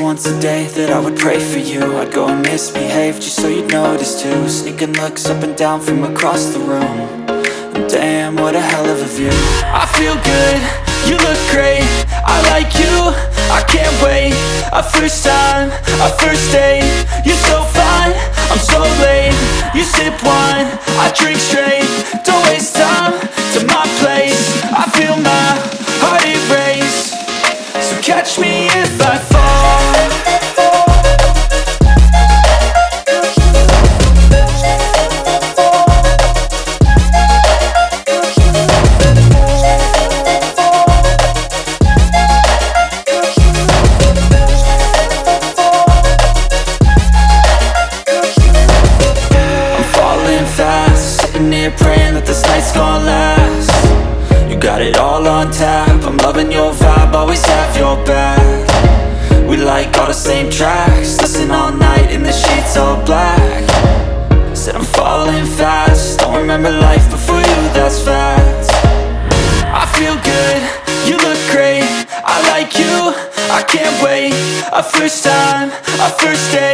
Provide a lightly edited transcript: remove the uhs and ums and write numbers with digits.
once a day that I would pray for you. I'd go and misbehave just so you'd notice too. Sneaking looks up and down from across the room. And damn, what a hell of a view. I feel good, you look great, I like you, I can't wait. A first time, a first date, you're so fine, I'm so late. You sip wine, I drink straight. Don't waste time to my place. I feel my heart erase. So catch me if I fall. Praying that this night's gonna last. You got it all on tap, I'm loving your vibe, always have your back. We like all the same tracks, listen all night in the sheets all black. Said I'm falling fast, don't remember life before you, that's fact. I feel good, you look great, I like you, I can't wait. A first time, a first date.